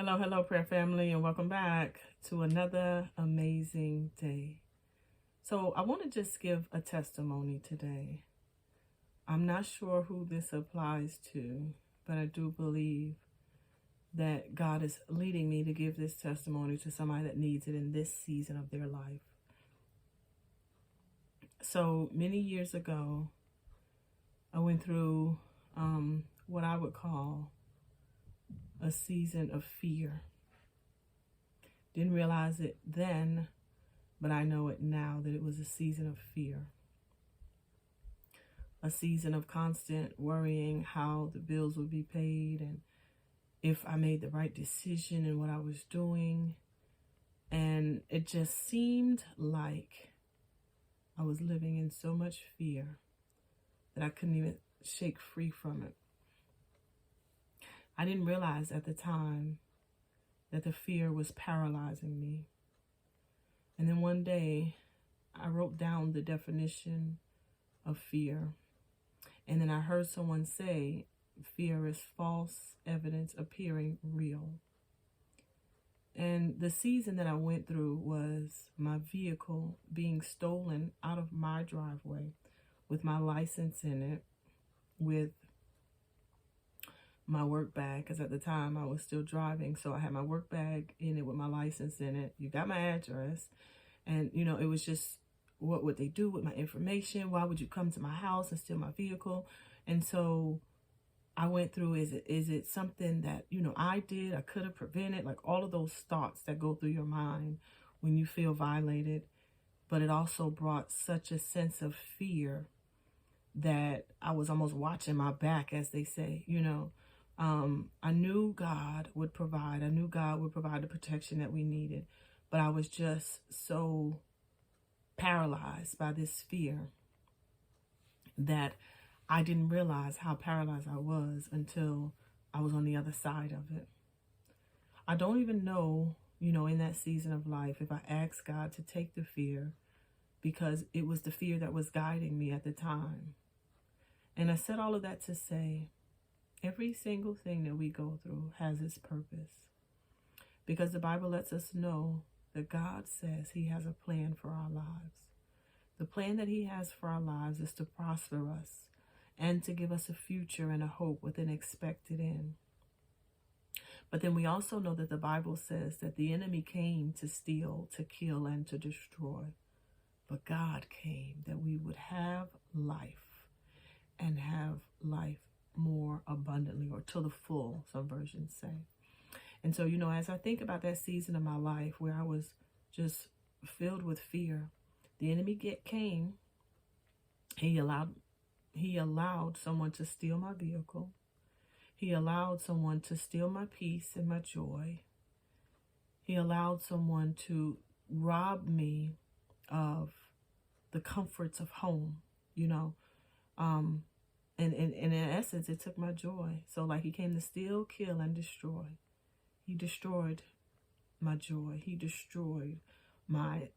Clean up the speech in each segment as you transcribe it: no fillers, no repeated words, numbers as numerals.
Hello, prayer family, and welcome back to another amazing day. So, I want to just give a testimony today. I'm not sure who this applies to, but I do believe that God is leading me to give this testimony to somebody that needs it in this season of their life. So, many years ago, I went through what I would call a season of fear. Didn't realize it then, but I know it now that it was a season of fear. A season of constant worrying how the bills would be paid and if I made the right decision in what I was doing. And it just seemed like I was living in so much fear that I couldn't even shake free from it. I didn't realize at the time that the fear was paralyzing me. And then one day, I wrote down the definition of fear. And then I heard someone say, fear is false evidence appearing real. And the season that I went through was my vehicle being stolen out of my driveway with my license in it, with my work bag, because at the time I was still driving. So I had my work bag in it with my license in it. You got my address. And, it was just, what would they do with my information? Why would you come to my house and steal my vehicle? And so I went through, is it something that, I did, I could have prevented, like all of those thoughts that go through your mind when you feel violated. But it also brought such a sense of fear that I was almost watching my back, as they say, I knew God would provide. I knew God would provide the protection that we needed. But I was just so paralyzed by this fear that I didn't realize how paralyzed I was until I was on the other side of it. I don't even know, in that season of life, if I asked God to take the fear, because it was the fear that was guiding me at the time. And I said all of that to say, every single thing that we go through has its purpose. Because the Bible lets us know that God says he has a plan for our lives. The plan that he has for our lives is to prosper us and to give us a future and a hope with an expected end. But then we also know that the Bible says that the enemy came to steal, to kill, and to destroy. But God came that we would have life and have life more abundantly, or to the full, some versions say. And so, as I think about that season of my life where I was just filled with fear, the enemy came. He allowed someone to steal my vehicle. He allowed someone to steal my peace and my joy. He allowed someone to rob me of the comforts of home, and in essence, it took my joy. So like he came to steal, kill, and destroy. He destroyed my joy. He destroyed my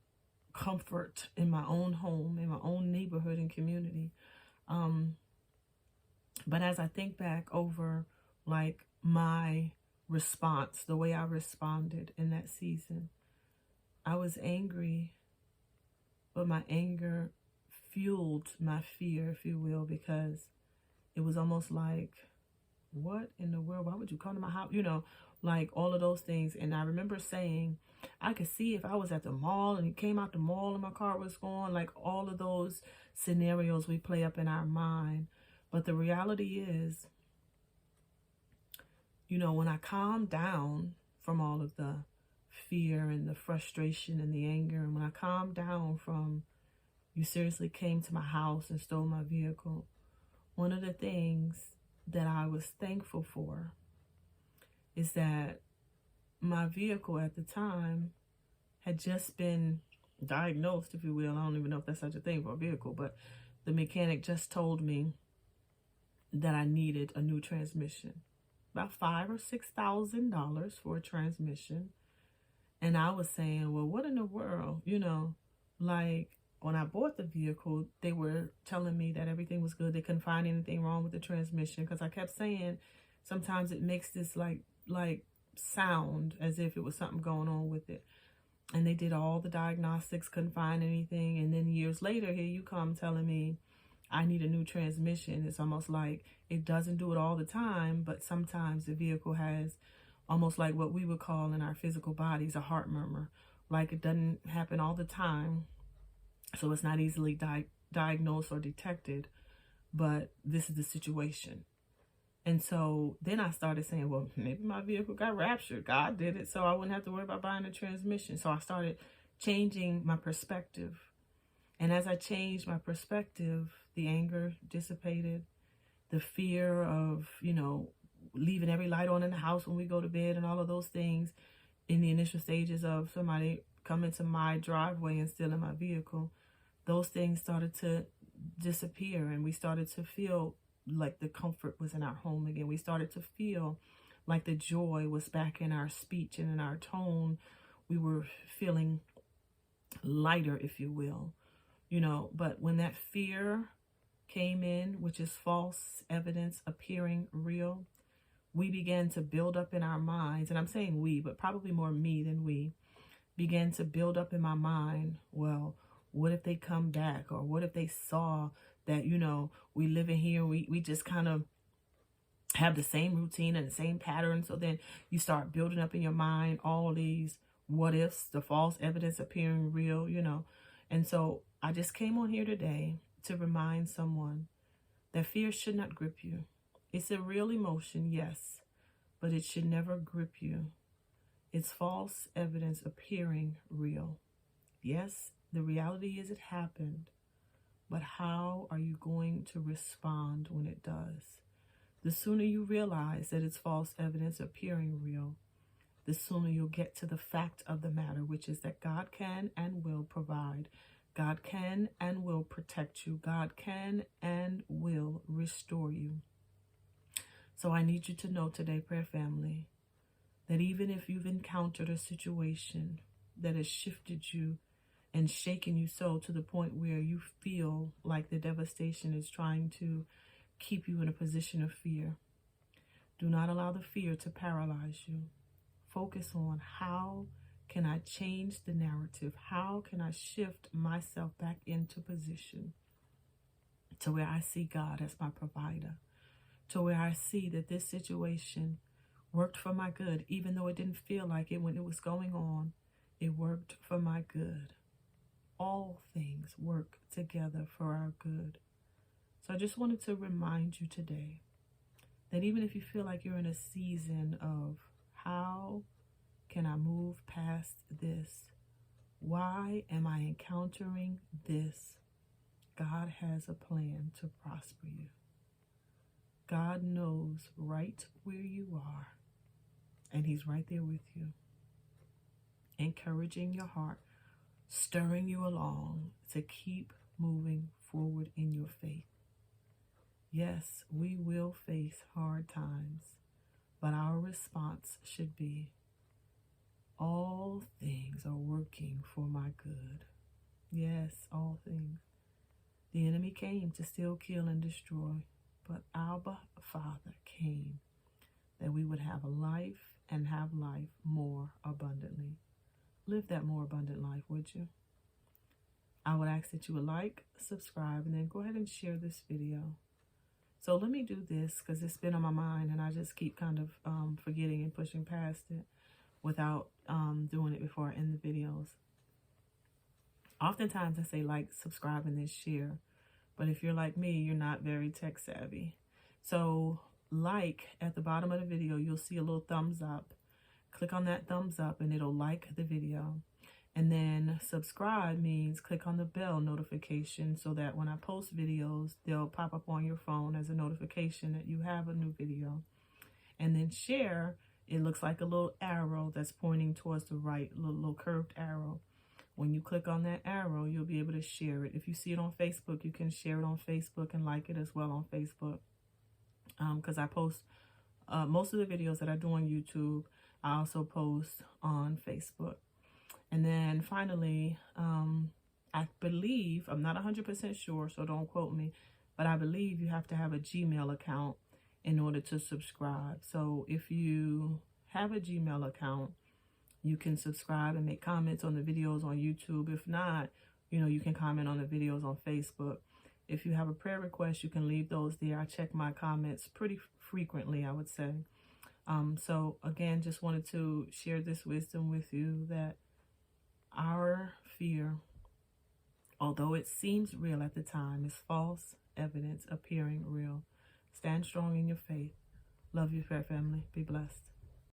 comfort in my own home, in my own neighborhood and community. But as I think back over like my response, the way I responded in that season, I was angry, but my anger fueled my fear, if you will, because it was almost like, what in the world? Why would you come to my house? Like all of those things. And I remember saying, I could see if I was at the mall and he came out the mall and my car was gone, like all of those scenarios we play up in our mind. But the reality is, when I calmed down from all of the fear and the frustration and the anger, and when I calmed down from, you seriously came to my house and stole my vehicle, one of the things that I was thankful for is that my vehicle at the time had just been diagnosed, if you will. I don't even know if that's such a thing for a vehicle, but the mechanic just told me that I needed a new transmission. About $5,000 or $6,000 for a transmission. And I was saying, well, what in the world? Like when I bought the vehicle, they were telling me that everything was good. They couldn't find anything wrong with the transmission, because I kept saying sometimes it makes this like sound as if it was something going on with it. And they did all the diagnostics, couldn't find anything. And then years later, here you come telling me I need a new transmission. It's almost like it doesn't do it all the time, but sometimes the vehicle has almost like what we would call in our physical bodies a heart murmur. Like it doesn't happen all the time, so it's not easily diagnosed or detected, but this is the situation. And so then I started saying, well, maybe my vehicle got raptured. God did it, so I wouldn't have to worry about buying a transmission. So I started changing my perspective. And as I changed my perspective, the anger dissipated, the fear of, leaving every light on in the house when we go to bed and all of those things in the initial stages of somebody coming to my driveway and stealing my vehicle, those things started to disappear, and we started to feel like the comfort was in our home again. We started to feel like the joy was back in our speech and in our tone. We were feeling lighter, if you will, but when that fear came in, which is false evidence appearing real, we began to build up in our minds, and I'm saying we, but probably more me than we, began to build up in my mind, well, what if they come back? Or what if they saw that, we live in here, we just kind of have the same routine and the same pattern. So then you start building up in your mind all these what ifs, the false evidence appearing real, And so I just came on here today to remind someone that fear should not grip you. It's a real emotion, yes, but it should never grip you. It's false evidence appearing real. Yes, the reality is it happened, but how are you going to respond when it does? The sooner you realize that it's false evidence appearing real, the sooner you'll get to the fact of the matter, which is that God can and will provide. God can and will protect you. God can and will restore you. So I need you to know today, prayer family, that even if you've encountered a situation that has shifted you and shaken you so to the point where you feel like the devastation is trying to keep you in a position of fear, do not allow the fear to paralyze you. Focus on how can I change the narrative? How can I shift myself back into position to where I see God as my provider, to where I see that this situation worked for my good, even though it didn't feel like it when it was going on. It worked for my good. All things work together for our good. So I just wanted to remind you today that even if you feel like you're in a season of how can I move past this? Why am I encountering this? God has a plan to prosper you. God knows right where you are, and he's right there with you, encouraging your heart, stirring you along to keep moving forward in your faith. Yes, we will face hard times, but our response should be, all things are working for my good. Yes, all things. The enemy came to steal, kill, and destroy, but Abba Father came that we would have a life and have life more abundantly. Live that more abundant life, would you? I would ask that you would like, subscribe, and then go ahead and share this video. So let me do this because it's been on my mind and I just keep kind of forgetting and pushing past it without doing it before I end the videos. Oftentimes I say like, subscribe, and then share. But if you're like me, you're not very tech savvy. So like at the bottom of the video, you'll see a little thumbs up. Click on that thumbs up and it'll like the video. And then subscribe means click on the bell notification so that when I post videos, they'll pop up on your phone as a notification that you have a new video. And then share, it looks like a little arrow that's pointing towards the right, little curved arrow. When you click on that arrow, you'll be able to share it. If you see it on Facebook, you can share it on Facebook and like it as well on Facebook. Because I post most of the videos that I do on YouTube, I also post on Facebook. And then finally, I believe, I'm not 100% sure, so don't quote me, but I believe you have to have a Gmail account in order to subscribe. So if you have a Gmail account, you can subscribe and make comments on the videos on YouTube. If not, you can comment on the videos on Facebook. If you have a prayer request, you can leave those there. I check my comments pretty frequently, I would say. So again, just wanted to share this wisdom with you that our fear, although it seems real at the time, is false evidence appearing real. Stand strong in your faith. Love you, prayer family. Be blessed.